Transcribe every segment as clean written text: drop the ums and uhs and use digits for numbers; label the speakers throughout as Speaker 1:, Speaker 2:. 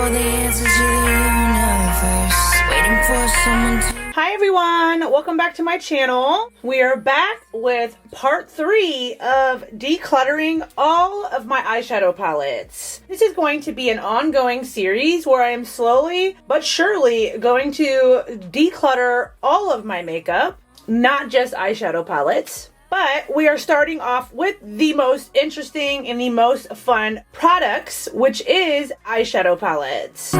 Speaker 1: all the answers to the universe, waiting for someone to...
Speaker 2: Hi everyone, welcome back to my channel. We are back with part 3 of decluttering all of my eyeshadow palettes. This is going to be an ongoing series where I am slowly but surely going to declutter all of my makeup, not just eyeshadow palettes. But we are starting off with the most interesting and the most fun products, which is eyeshadow palettes.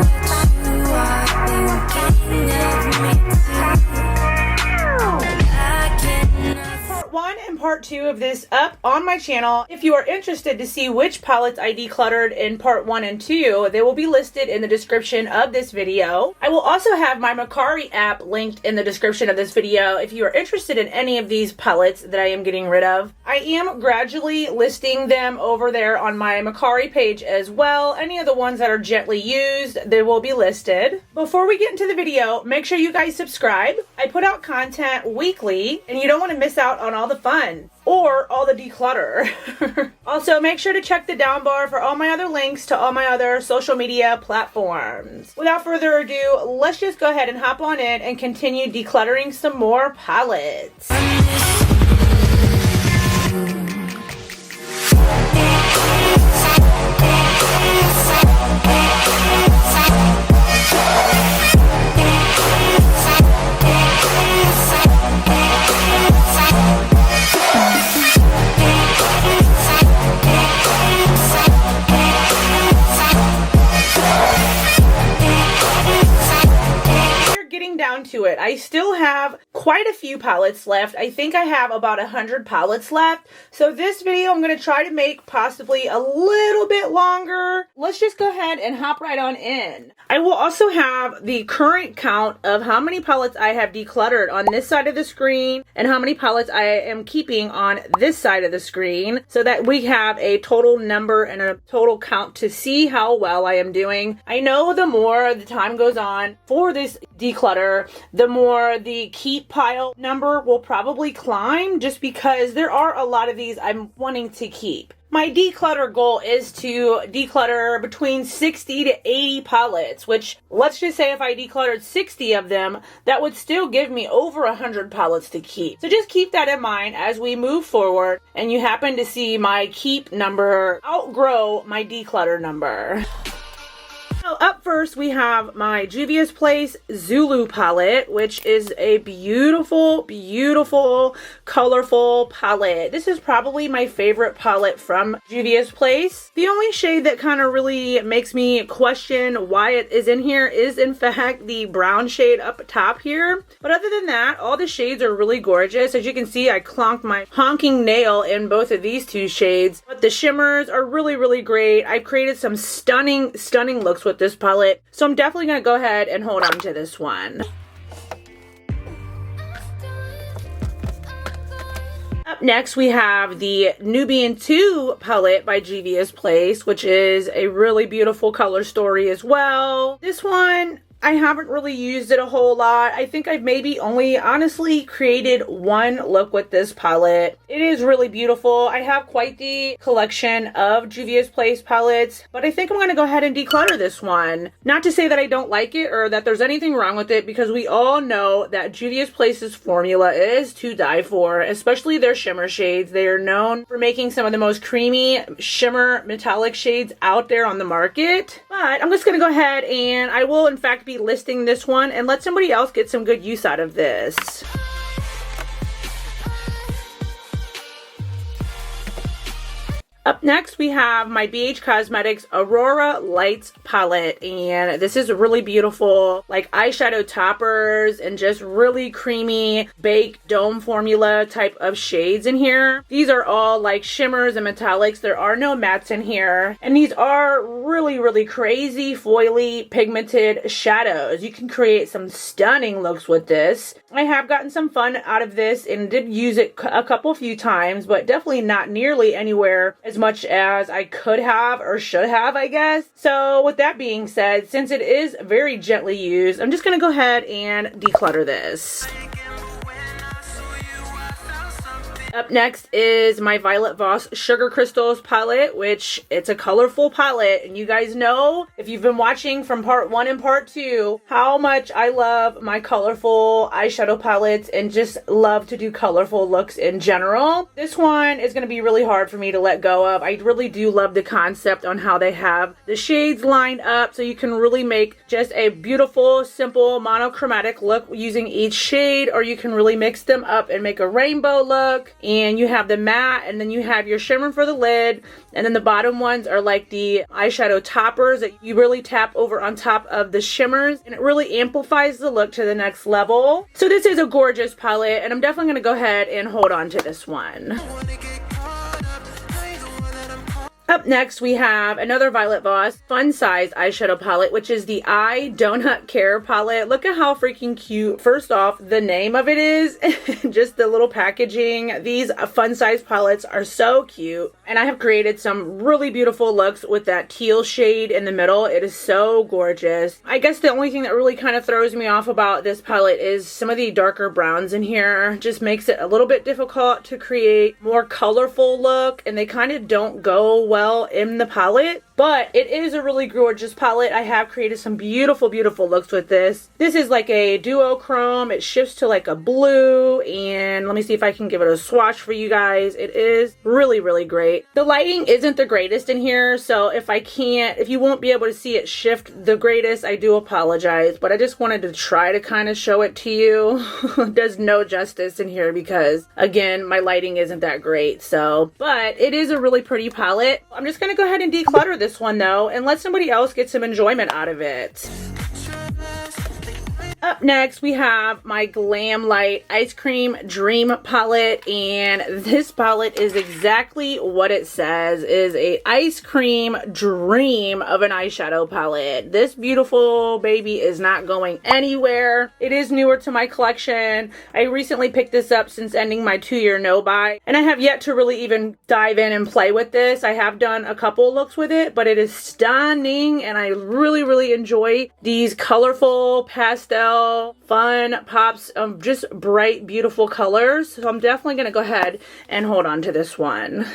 Speaker 2: Part 1 and part 2 of this up on my channel. If you are interested to see which palettes I decluttered in part 1 and 2, they will be listed in the description of this video. I will also have my Vacay app linked in the description of this video if you are interested in any of these palettes that I am getting rid of. I am gradually listing them over there on my Vacay page as well. Any of the ones that are gently used, they will be listed. Before we get into the video, make sure you guys subscribe. I put out content weekly and you don't want to miss out on all the fun or all the declutter. Also, make sure to check the down bar for all my other links to all my other social media platforms. Without further ado, let's just go ahead and hop on in and continue decluttering some more palettes. To it. I still have quite a few palettes left. I think I have about 100 palettes left. So this video I'm going to try to make possibly a little bit longer. Let's just go ahead and hop right on in. I will also have the current count of how many palettes I have decluttered on this side of the screen and how many palettes I am keeping on this side of the screen so that we have a total number and a total count to see how well I am doing. I know the more the time goes on for this declutter, the more the keep pile number will probably climb just because there are a lot of these I'm wanting to keep. My declutter goal is to declutter between 60 to 80 palettes, which let's just say if I decluttered 60 of them, that would still give me over 100 palettes to keep. So just keep that in mind as we move forward and you happen to see my keep number outgrow my declutter number. So up first we have my Juvia's Place Zulu palette, which is a beautiful, beautiful, colorful palette. This is probably my favorite palette from Juvia's Place. The only shade that kind of really makes me question why it is in here is in fact the brown shade up top here. But other than that, all the shades are really gorgeous. As you can see, I clonked my honking nail in both of these two shades. But the shimmers are really, really great. I've created some stunning, stunning looks with this palette, so I'm definitely going to go ahead and hold on to this one. Up next we have the Nubian 2 palette by Juvia's Place, which is a really beautiful color story as well. This one, I haven't really used it a whole lot. I think I've maybe only honestly created one look with this palette. It is really beautiful. I have quite the collection of Juvia's Place palettes, but I think I'm going to go ahead and declutter this one. Not to say that I don't like it or that there's anything wrong with it, because we all know that Juvia's Place's formula is to die for, especially their shimmer shades. They are known for making some of the most creamy shimmer metallic shades out there on the market. But I'm just going to go ahead and I will in fact be listing this one and let somebody else get some good use out of this. Up next, we have my BH Cosmetics Aurora Lights palette, and this is really beautiful, like eyeshadow toppers and just really creamy baked dome formula type of shades in here. These are all like shimmers and metallics. There are no mattes in here, and these are really, really crazy foily pigmented shadows. You can create some stunning looks with this. I have gotten some fun out of this and did use it a few times, but definitely not nearly anywhere as much as I could have or should have, I guess. So with that being said, since it is very gently used, I'm just going to go ahead and declutter this. Up next is my Violet Voss Sugar Crystals palette, which it's a colorful palette. And you guys know, if you've been watching from part 1 and part 2, how much I love my colorful eyeshadow palettes and just love to do colorful looks in general. This one is going to be really hard for me to let go of. I really do love the concept on how they have the shades lined up so you can really make just a beautiful, simple, monochromatic look using each shade, or you can really mix them up and make a rainbow look. And you have the matte, and then you have your shimmer for the lid, and then the bottom ones are like the eyeshadow toppers that you really tap over on top of the shimmers, and it really amplifies the look to the next level. So this is a gorgeous palette, and I'm definitely going to go ahead and hold on to this one. Up next, we have another Violet Voss Fun Size eyeshadow palette, which is the I Don't Care palette. Look at how freaking cute. First off, the name of it is, just the little packaging. These fun size palettes are so cute. And I have created some really beautiful looks with that teal shade in the middle. It is so gorgeous. I guess the only thing that really kind of throws me off about this palette is some of the darker browns in here. Just makes it a little bit difficult to create more colorful look, and they kind of don't go well in the palette, but it is a really gorgeous palette. I have created some beautiful looks with this. This is like a duochrome. It shifts to like a blue, and let me see if I can give it a swatch for you guys. It is really great. The lighting isn't the greatest in here, so if you won't be able to see it shift the greatest, I do apologize, but I just wanted to try to kind of show it to you. It does no justice in here because, again, my lighting isn't that great, but it is a really pretty palette. I'm just going to go ahead and declutter this one though and let somebody else get some enjoyment out of it. Up next, we have my Glamlite Ice Cream Dream palette, and this palette is exactly what it says, is a ice cream dream of an eyeshadow palette. This beautiful baby is not going anywhere. It is newer to my collection. I recently picked this up since ending my 2-year no-buy, and I have yet to really even dive in and play with this. I have done a couple looks with it, but it is stunning, and I really enjoy these colorful pastel fun pops of just bright, beautiful colors. So I'm definitely going to go ahead and hold on to this one.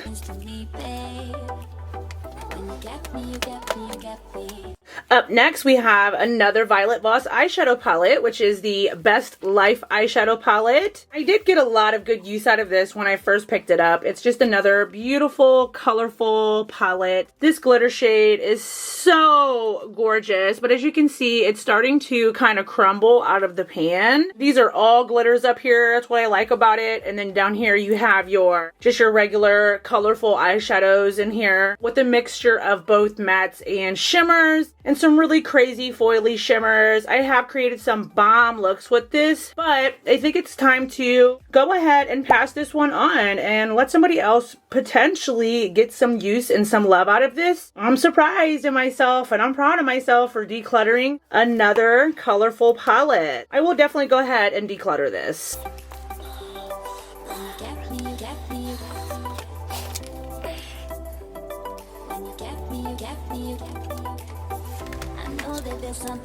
Speaker 2: Up next, we have another Violet Voss eyeshadow palette, which is the Best Life eyeshadow palette. I did get a lot of good use out of this when I first picked it up. It's just another beautiful, colorful palette. This glitter shade is so gorgeous, but as you can see, it's starting to kind of crumble out of the pan. These are all glitters up here. That's what I like about it. And then down here, you have your regular colorful eyeshadows in here with a mixture of both mattes and shimmers, and some really crazy foily shimmers. I have created some bomb looks with this, but I think it's time to go ahead and pass this one on and let somebody else potentially get some use and some love out of this. I'm surprised in myself, and I'm proud of myself for decluttering another colorful palette. I will definitely go ahead and declutter this.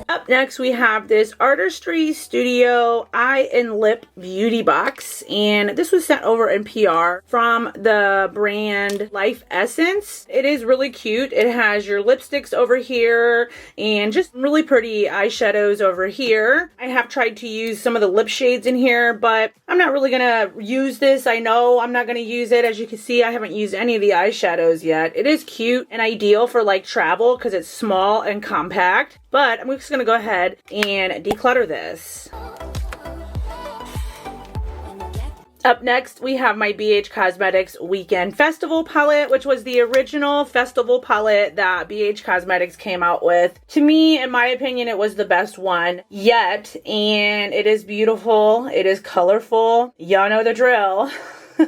Speaker 2: Up next, we have this Artistry Studio Eye and Lip Beauty Box, and this was sent over in PR from the brand Life Essence. It is really cute. It has your lipsticks over here and just really pretty eyeshadows over here. I have tried to use some of the lip shades in here, but I'm not really gonna use this. I know I'm not gonna use it. As you can see, I haven't used any of the eyeshadows yet. It is cute and ideal for like travel because it's small and compact, but I'm just gonna go ahead and declutter this. Up next, we have my BH Cosmetics Weekend Festival palette, which was the original festival palette that BH Cosmetics came out with. To me, in my opinion, it was the best one yet, and it is beautiful. It is colorful. Y'all know the drill.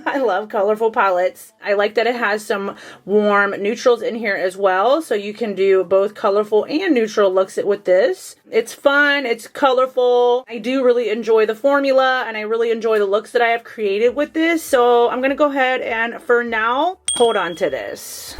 Speaker 2: I love colorful palettes. I like that it has some warm neutrals in here as well, so you can do both colorful and neutral looks with this. It's fun, it's colorful. I do really enjoy the formula, and I really enjoy the looks that I have created with this, so I'm gonna go ahead and, for now, hold on to this.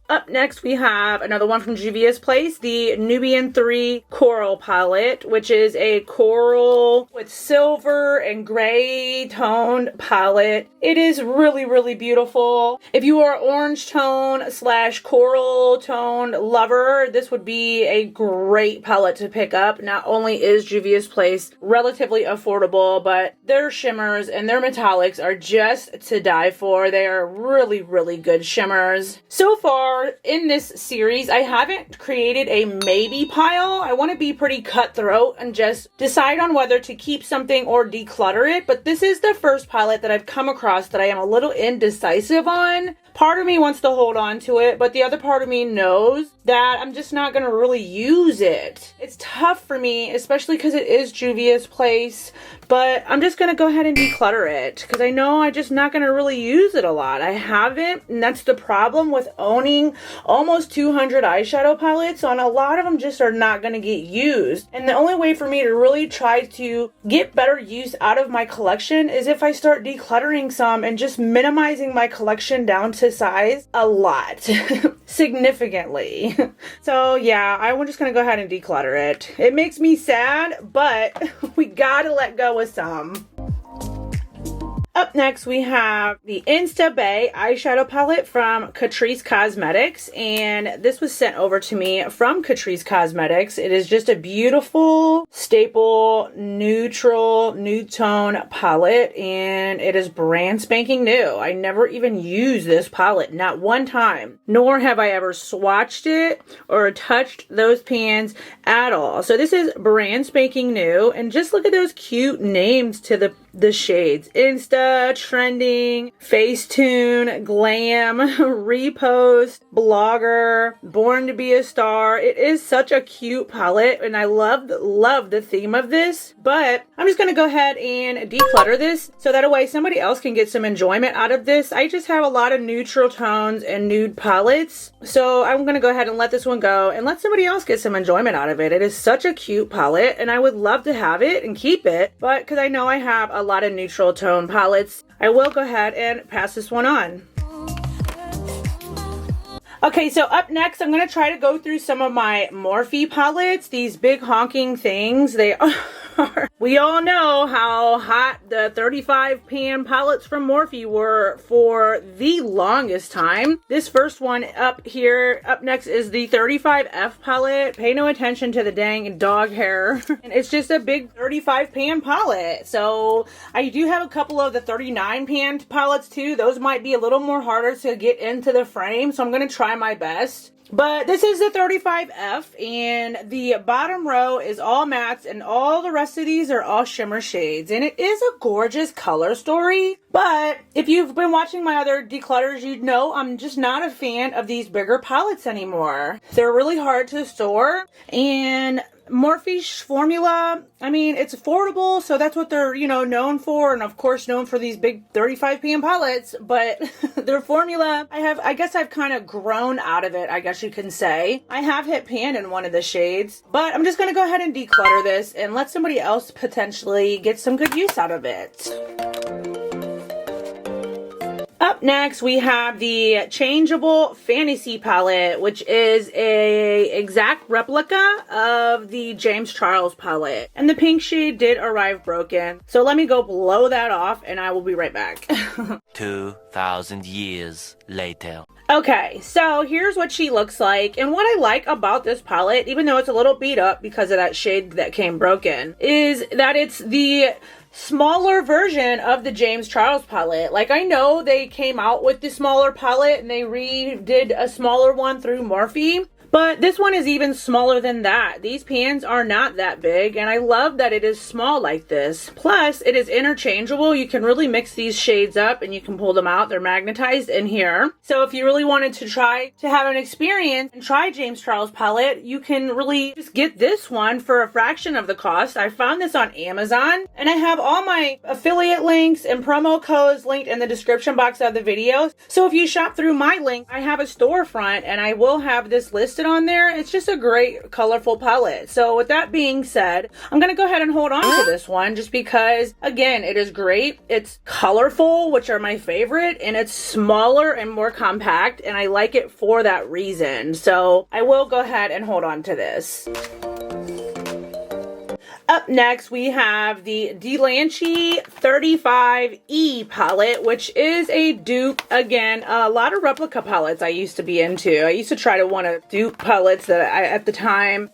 Speaker 2: Up next, we have another one from Juvia's Place, the Nubian 3 Coral palette, which is a coral with silver and gray toned palette. It is really, really beautiful. If you are orange tone / coral toned lover, this would be a great palette to pick up. Not only is Juvia's Place relatively affordable, but their shimmers and their metallics are just to die for. They are really, really good shimmers. So far in this series, I haven't created a maybe pile. I want to be pretty cutthroat and just decide on whether to keep something or declutter it, but this is the first palette that I've come across that I am a little indecisive on. Part of me wants to hold on to it, but the other part of me knows that I'm just not going to really use it. It's tough for me, especially because it is Juvia's Place, but I'm just going to go ahead and declutter it because I know I'm just not going to really use it a lot. I haven't, and that's the problem with owning almost 200 eyeshadow palettes. On a lot of them just are not going to get used. And the only way for me to really try to get better use out of my collection is if I start decluttering some and just minimizing my collection down to size a lot. Significantly. So yeah, I'm just gonna go ahead and declutter it. It makes me sad, but we gotta let go of some. Up next, we have the Insta Bay eyeshadow palette from Catrice Cosmetics, and this was sent over to me from Catrice Cosmetics. It is just a beautiful, staple, neutral, nude tone palette, and it is brand spanking new. I never even used this palette, not one time, nor have I ever swatched it or touched those pans at all. So this is brand spanking new, and just look at those cute names to the shades. Insta, Trending, Facetune, Glam, Repost, Blogger, Born to be a Star. It is such a cute palette, and I love the theme of this, but I'm just going to go ahead and declutter this so that way somebody else can get some enjoyment out of this. I just have a lot of neutral tones and nude palettes, so I'm going to go ahead and let this one go and let somebody else get some enjoyment out of it. It is such a cute palette, and I would love to have it and keep it, but because I know I have a lot of neutral tone palettes, I will go ahead and pass this one on. Okay, so up next, I'm going to try to go through some of my Morphe palettes. These big honking things, they are... We all know how hot the 35 pan palettes from Morphe were for the longest time. This first one up next is the 35F palette. Pay no attention to the dang dog hair. And it's just a big 35 pan palette. So I do have a couple of the 39 pan palettes too. Those might be a little more harder to get into the frame, so I'm going to try my best. But this is the 35F, and the bottom row is all mattes, and all the rest of these are all shimmer shades. And it is a gorgeous color story, but if you've been watching my other declutters, you'd know I'm just not a fan of these bigger palettes anymore. They're really hard to store, and Morphe's formula, I mean, it's affordable, so that's what they're, known for, and of course known for these big 35 pan palettes, but their formula, I guess I've kind of grown out of it, I guess you can say. I have hit pan in one of the shades, but I'm just going to go ahead and declutter this and let somebody else potentially get some good use out of it. Up next, we have the Changeable Fantasy palette, which is a exact replica of the James Charles palette. And the pink shade did arrive broken. So let me go blow that off and I will be right back.
Speaker 3: 2,000 years later.
Speaker 2: Okay, so here's what she looks like. And what I like about this palette, even though it's a little beat up because of that shade that came broken, is that it's the smaller version of the James Charles palette. Like, I know they came out with the smaller palette and they redid a smaller one through Morphe, but this one is even smaller than that. These pans are not that big, and I love that it is small like this. Plus, it is interchangeable. You can really mix these shades up and you can pull them out. They're magnetized in here. So if you really wanted to try to have an experience and try James Charles palette, you can really just get this one for a fraction of the cost. I found this on Amazon, and I have all my affiliate links and promo codes linked in the description box of the video. So if you shop through my link, I have a storefront, and I will have this listed listed on there. It's just a great colorful palette. So with that being said, I'm going to go ahead and hold on to this one just because, again, it is great. It's colorful, which are my favorite, and it's smaller and more compact, and I like it for that reason. So I will go ahead and hold on to this. Up next, we have the Delanchy 35E palette, which is a dupe. Again, a lot of replica palettes I used to be into. I used to try to want to dupe palettes that at the time,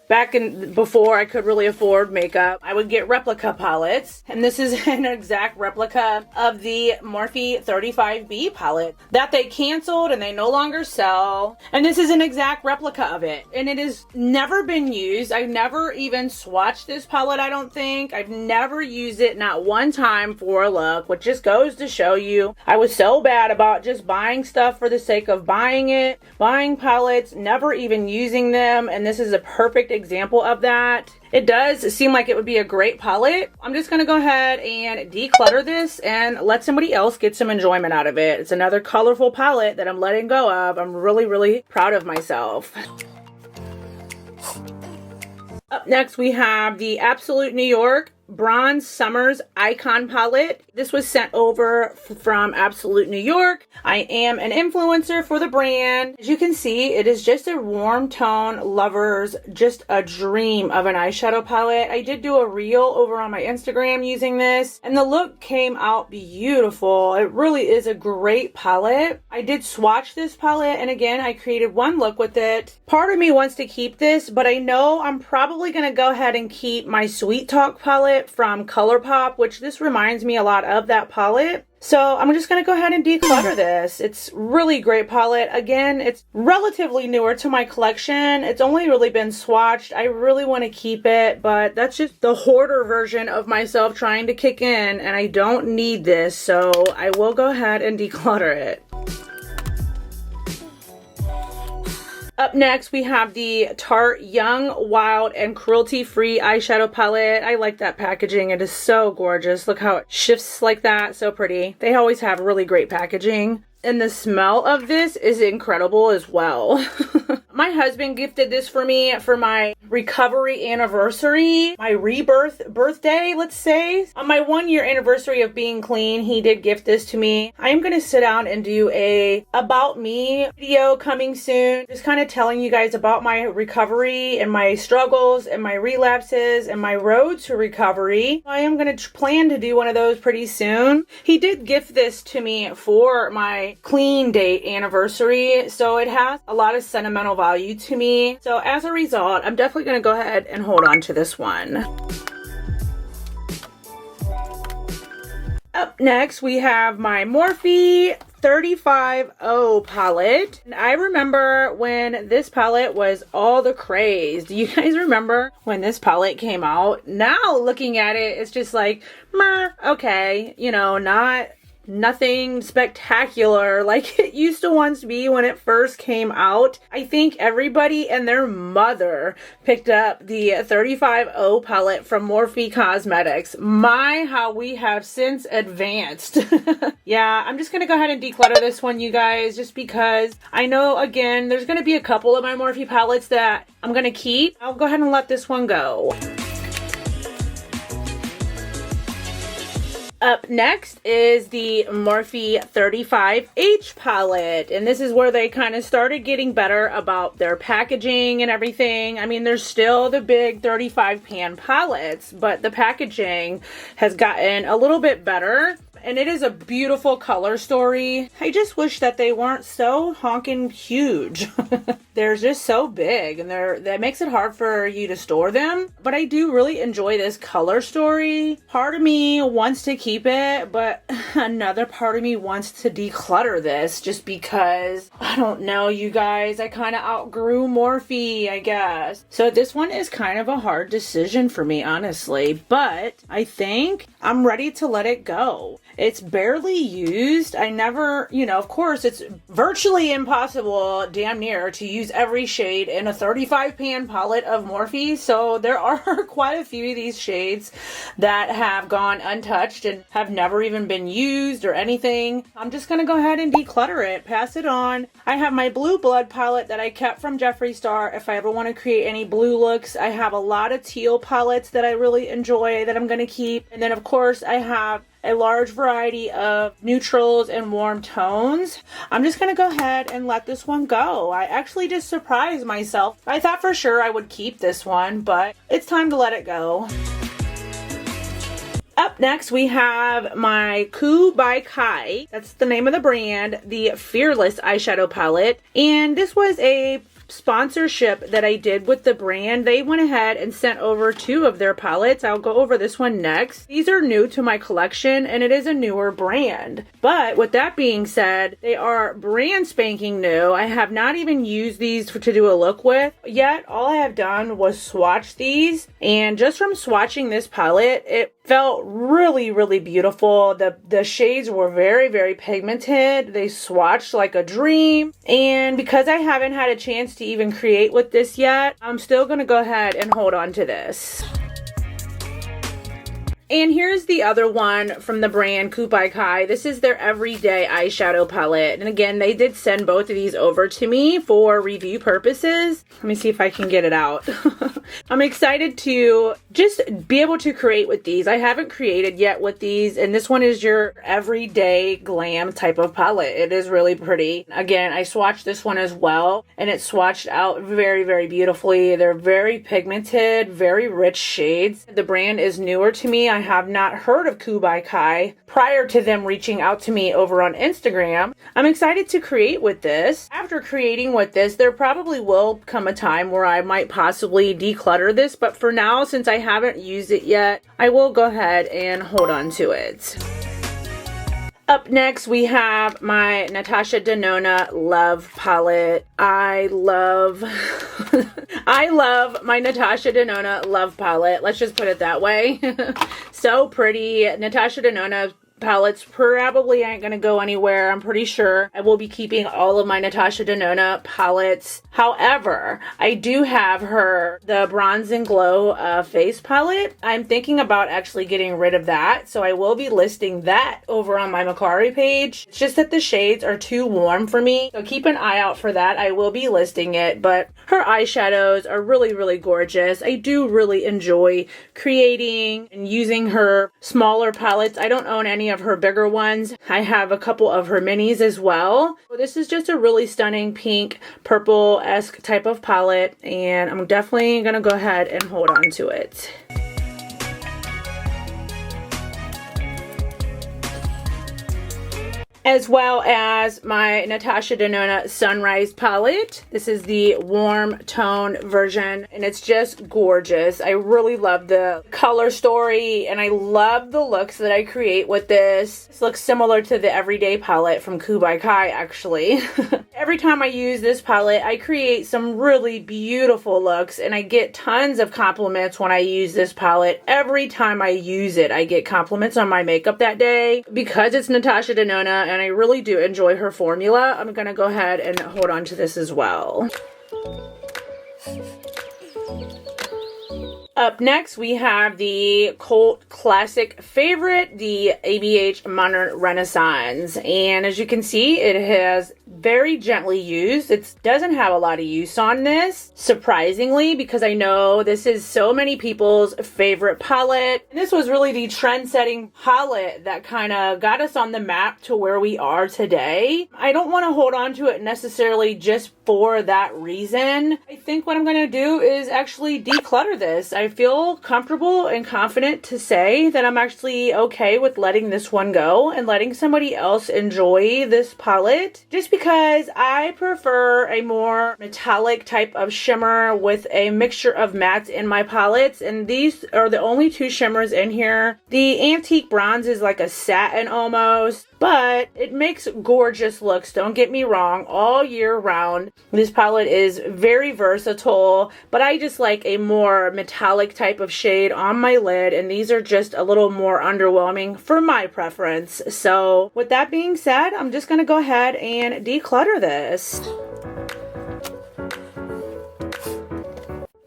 Speaker 2: before I could really afford makeup, I would get replica palettes. And this is an exact replica of the Morphe 35B palette that they canceled and they no longer sell. And this is an exact replica of it. And it has never been used. I've never even swatched this palette, I don't think. I've never used it, not one time for a look, which just goes to show you I was so bad about just buying stuff for the sake of buying it, buying palettes, never even using them, and this is a perfect example of that. It does seem like it would be a great palette. I'm just going to go ahead and declutter this and let somebody else get some enjoyment out of it. It's another colorful palette that I'm letting go of. I'm really, really proud of myself. Up next, we have the Absolute New York Bronze Summers Icon palette. This was sent over from Absolute New York. I am an influencer for the brand. As you can see, it is just a warm tone lover's, just a dream of an eyeshadow palette. I did do a reel over on my Instagram using this, and the look came out beautiful. It really is a great palette. I did swatch this palette, and again, I created one look with it. Part of me wants to keep this, but I know I'm probably going to go ahead and keep my Sweet Talk palette from ColourPop, which this reminds me a lot of that palette. So I'm just going to go ahead and declutter this. It's really great palette. Again, it's relatively newer to my collection. It's only really been swatched. I really want to keep it, but that's just the hoarder version of myself trying to kick in, and I don't need this, so I will go ahead and declutter it. Up next, we have the Tarte Young, Wild, and Cruelty-Free Eyeshadow Palette. I like that packaging. It is so gorgeous. Look how it shifts like that. So pretty. They always have really great packaging. And the smell of this is incredible as well. My husband gifted this for me for my recovery anniversary, my rebirth birthday, let's say. On my 1-year anniversary of being clean, he did gift this to me. I am going to sit down and do a about me video coming soon. Just kind of telling you guys about my recovery and my struggles and my relapses and my road to recovery. I am going to plan to do one of those pretty soon. He did gift this to me for my clean date anniversary, so it has a lot of sentimental value to me. So as a result, I'm definitely going to go ahead and hold on to this one. Up next, we have my Morphe 35O palette. And I remember when this palette was all the craze. Do you guys remember when this palette came out? Now looking at it, it's just like, meh, okay, you know, nothing spectacular like it used to once be when it first came out. I think everybody and their mother picked up the 35O palette from Morphe Cosmetics. My, how we have since advanced. Yeah, I'm just gonna go ahead and declutter this one, you guys, just because I know, again, there's gonna be a couple of my Morphe palettes that I'm gonna keep. I'll go ahead and let this one go. Up next is the Morphe 35H palette, and this is where they kind of started getting better about their packaging and everything. I mean, there's still the big 35 pan palettes, but the packaging has gotten a little bit better. And it is a beautiful color story. I just wish that they weren't so honking huge. They're just so big, and that makes it hard for you to store them. But I do really enjoy this color story. Part of me wants to keep it, but another part of me wants to declutter this just because, I don't know, you guys, I kind of outgrew Morphe, I guess. So this one is kind of a hard decision for me, honestly. But I think I'm ready to let it go. It's barely used. I never, of course, it's virtually impossible, damn near, to use every shade in a 35 pan palette of Morphe. So there are quite a few of these shades that have gone untouched and have never even been used or anything. I'm just going to go ahead and declutter it, pass it on. I have my Blue Blood palette that I kept from Jeffree Star if I ever want to create any blue looks. I have a lot of teal palettes that I really enjoy that I'm going to keep. And then, of course, I have a large variety of neutrals and warm tones. I'm just going to go ahead and let this one go. I actually just surprised myself. I thought for sure I would keep this one, but it's time to let it go. Up next, we have my Koo Paikai. That's the name of the brand, the Fearless eyeshadow palette. And this was a sponsorship that I did with the brand. They went ahead and sent over 2 of their palettes. I'll go over this one next. These are new to my collection and it is a newer brand. But with that being said, they are brand spanking new. I have not even used these to do a look with yet. All I have done was swatch these, and just from swatching this palette, it felt really, really beautiful. The shades were very, very pigmented. They swatched like a dream. And because I haven't had a chance to even create with this yet, I'm still going to go ahead and hold on to this. And here's the other one from the brand Koo Paikai. This is their everyday eyeshadow palette. And again, they did send both of these over to me for review purposes. Let me see if I can get it out. I'm excited to just be able to create with these. I haven't created yet with these, and this one is your everyday glam type of palette. It is really pretty. Again, I swatched this one as well, and it swatched out very, very beautifully. They're very pigmented, very rich shades. The brand is newer to me. I have not heard of Koo Paikai prior to them reaching out to me over on Instagram. I'm excited to create with this. After creating with this, there probably will come a time where I might possibly declutter this, but for now, since I haven't used it yet, I will go ahead and hold on to it. Up next, we have my Natasha Denona Love palette. I love my Natasha Denona Love palette. Let's just put it that way. So pretty. Natasha Denona palettes probably ain't gonna go anywhere. I'm pretty sure I will be keeping all of my Natasha Denona palettes. However, I do have the Bronze and Glow face palette. I'm thinking about actually getting rid of that, so I will be listing that over on my Mercari page. It's just that the shades are too warm for me, so keep an eye out for that. I will be listing it, but her eyeshadows are really, really gorgeous. I do really enjoy creating and using her smaller palettes. I don't own any of her bigger ones. I have a couple of her minis as well. This is just a really stunning pink, purple-esque type of palette, and I'm definitely gonna go ahead and hold on to it. As well as my Natasha Denona Sunrise palette. This is the warm tone version, and it's just gorgeous. I really love the color story, and I love the looks that I create with this. This looks similar to the Everyday palette from Koo Paikai, actually. Every time I use this palette, I create some really beautiful looks, and I get tons of compliments when I use this palette. Every time I use it, I get compliments on my makeup that day. Because it's Natasha Denona, and I really do enjoy her formula, I'm gonna go ahead and hold on to this as well. Up next, we have the cult classic favorite, the ABH Modern Renaissance. And as you can see, it has very gently used. It doesn't have a lot of use on this, surprisingly, because I know this is so many people's favorite palette. And this was really the trend-setting palette that kind of got us on the map to where we are today. I don't want to hold on to it necessarily just for that reason. I think what I'm going to do is actually declutter this. I feel comfortable and confident to say that I'm actually okay with letting this one go and letting somebody else enjoy this palette, just because I prefer a more metallic type of shimmer with a mixture of mattes in my palettes, and these are the only two shimmers in here. The Antique Bronze is like a satin almost, but but it makes gorgeous looks, don't get me wrong, all year round. This palette is very versatile, but I just like a more metallic type of shade on my lid, and these are just a little more underwhelming for my preference. So with that being said, I'm just going to go ahead and declutter this.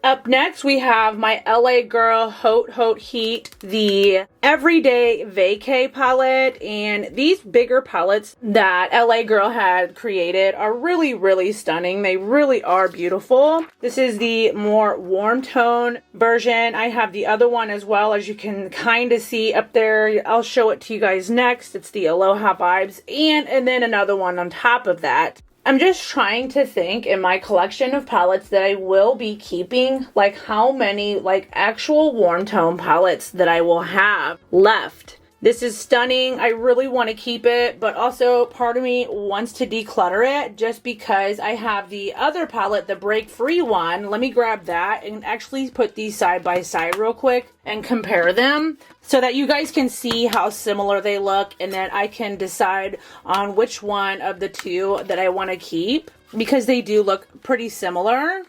Speaker 2: Up next, we have my LA Girl Haute Heat, the Everyday Vacay palette, and these bigger palettes that LA Girl had created are really, really stunning. They really are beautiful. This is the more warm tone version. I have the other one as well, as you can kind of see up there. I'll show it to you guys next. It's the Aloha Vibes, and then another one on top of that. I'm just trying to think in my collection of palettes that I will be keeping, like how many like actual warm tone palettes that I will have left. This is stunning. I really want to keep it, but also part of me wants to declutter it just because I have the other palette, the Break Free one. Let me grab that and actually put these side by side real quick and compare them so that you guys can see how similar they look, and then I can decide on which one of the two that I want to keep because they do look pretty similar.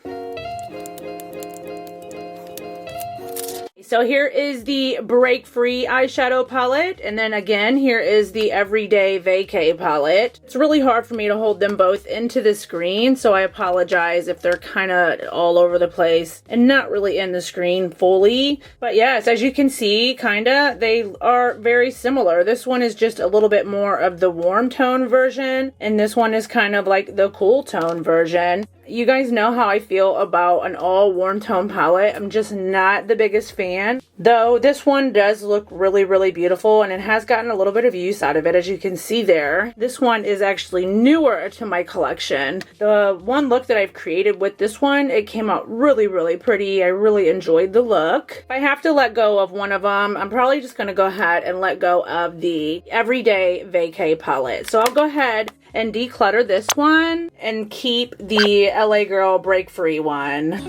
Speaker 2: So here is the Break Free eyeshadow palette, and then again here is the Everyday Vacay palette. It's really hard for me to hold them both into the screen, so I apologize if they're kind of all over the place and not really in the screen fully. But yes, as you can see, they are very similar. This one is just a little bit more of the warm tone version, and this one is kind of like the cool tone version. You guys know how I feel about an all warm tone palette. I'm just not the biggest fan, though this one does look really, really beautiful, and it has gotten a little bit of use out of it, as you can see there. This one is actually newer to my collection. The one look that I've created with this one, it came out really, really pretty. I really enjoyed the look. If I have to let go of one of them, I'm probably just going to go ahead and let go of the Everyday Vacay palette. So I'll go ahead and declutter this one and keep the LA Girl Break Free one.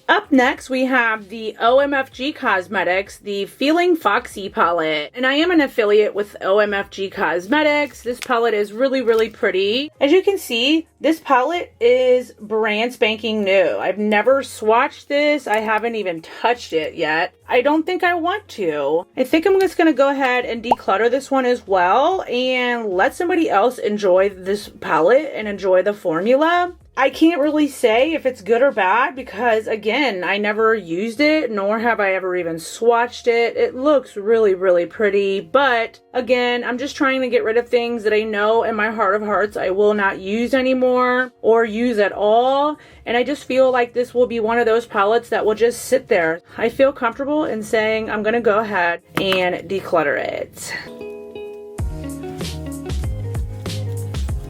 Speaker 2: Up next, we have the OMFG Cosmetics, the Feeling Foxy palette. And I am an affiliate with OMFG Cosmetics. This palette is really, really pretty. As you can see, this palette is brand spanking new. I've never swatched this. I haven't even touched it yet. I don't think I want to. I think I'm just going to go ahead and declutter this one as well and let somebody else enjoy this palette and enjoy the formula. I can't really say if it's good or bad because, again, I never used it, nor have I ever even swatched it. It looks really, really pretty, but again, I'm just trying to get rid of things that I know in my heart of hearts I will not use anymore or use at all, and I just feel like this will be one of those palettes that will just sit there. I feel comfortable in saying I'm going to go ahead and declutter it.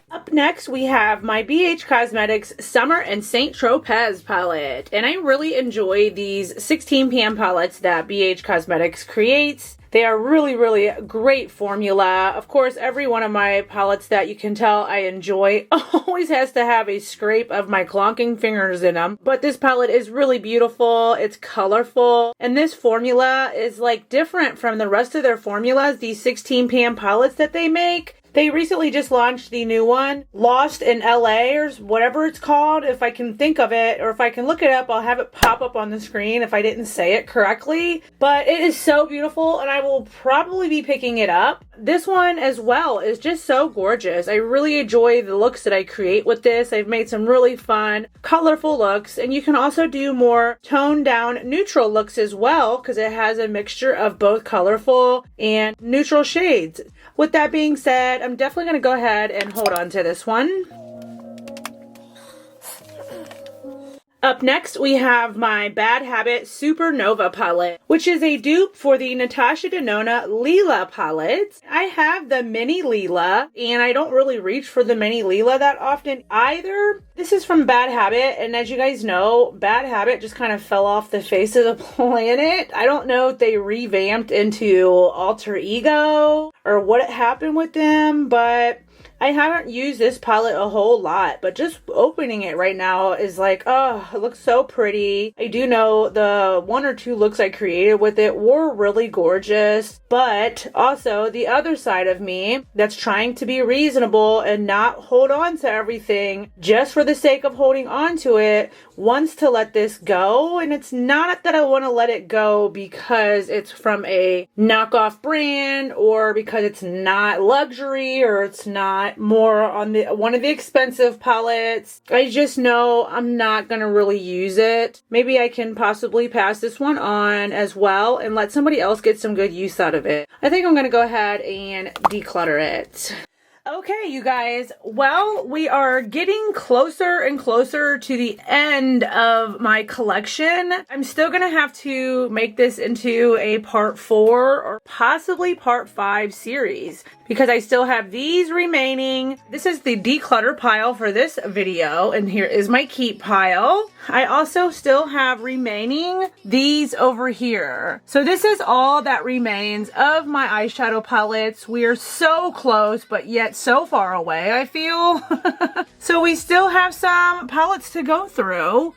Speaker 2: Up next, we have my BH Cosmetics Summer and St. Tropez palette. And I really enjoy these 16 pan palettes that BH Cosmetics creates. They are really, really great formula. Of course, every one of my palettes that you can tell I enjoy always has to have a scrape of my clonking fingers in them. But this palette is really beautiful. It's colorful. And this formula is like different from the rest of their formulas, these 16 pan palettes that they make. They recently just launched the new one, Lost in LA or whatever it's called. If I can think of it, or if I can look it up, I'll have it pop up on the screen if I didn't say it correctly. But it is so beautiful, and I will probably be picking it up. This one as well is just so gorgeous. I really enjoy the looks that I create with this. I've made some really fun, colorful looks, and you can also do more toned down neutral looks as well because it has a mixture of both colorful and neutral shades. With that being said, I'm definitely going to go ahead and hold on to this one. Up next, we have my Bad Habit Supernova palette, which is a dupe for the Natasha Denona Lila palette. I have the mini Lila, and I don't really reach for the mini Lila that often either. This is from Bad Habit, and as you guys know, Bad Habit just kind of fell off the face of the planet. I don't know if they revamped into Alter Ego or what happened with them, but I haven't used this palette a whole lot, but just opening it right now is like, oh, it looks so pretty. I do know the 1 or 2 looks I created with it were really gorgeous, but also the other side of me that's trying to be reasonable and not hold on to everything just for the sake of holding on to it wants to let this go. And it's not that I want to let it go because it's from a knockoff brand or because it's not luxury or it's not more on the one of the expensive palettes. I just know I'm not going to really use it. Maybe I can possibly pass this one on as well and let somebody else get some good use out of it. I think I'm going to go ahead and declutter it. Okay, you guys, well, we are getting closer and closer to the end of my collection. I'm still gonna have to make this into a part 4 or possibly part 5 series because I still have these remaining. This is the declutter pile for this video, and here is my keep pile. I also still have remaining these over here. So this is all that remains of my eyeshadow palettes. We are so close, but yet so far away, I feel. So we still have some palettes to go through.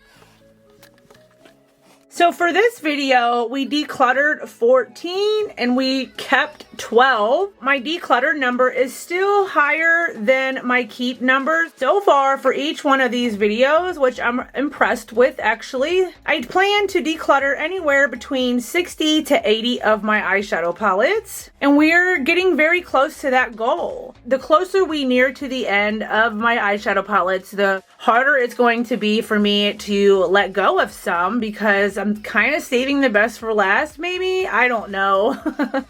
Speaker 2: So for this video, we decluttered 14 and we kept 12. My declutter number is still higher than my keep numbers so far for each one of these videos, which I'm impressed with actually. I plan to declutter anywhere between 60 to 80 of my eyeshadow palettes, and we're getting very close to that goal. The closer we near to the end of my eyeshadow palettes, the harder it's going to be for me to let go of some because I'm kind of saving the best for last, maybe? I don't know.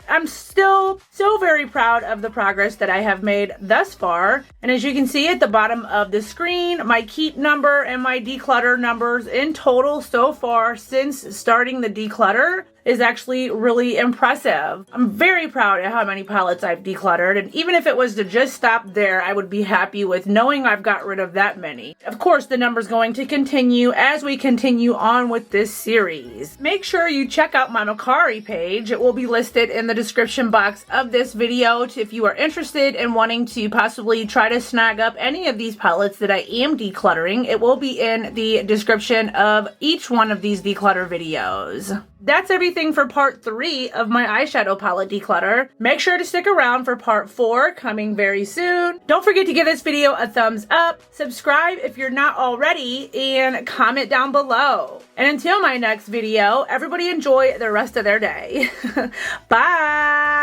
Speaker 2: I'm still so very proud of the progress that I have made thus far. And as you can see at the bottom of the screen, my keep number and my declutter numbers in total so far since starting the declutter is actually really impressive. I'm very proud of how many palettes I've decluttered, and even if it was to just stop there, I would be happy with knowing I've got rid of that many. Of course, the number's going to continue as we continue on with this series. Make sure you check out my Vacay page. It will be listed in the description box of this video if you are interested in wanting to possibly try to snag up any of these palettes that I am decluttering. It will be in the description of each one of these declutter videos. That's everything for part 3 of my eyeshadow palette declutter. Make sure to stick around for part 4 coming very soon. Don't forget to give this video a thumbs up, subscribe if you're not already, and comment down below. And until my next video, everybody enjoy the rest of their day. Bye!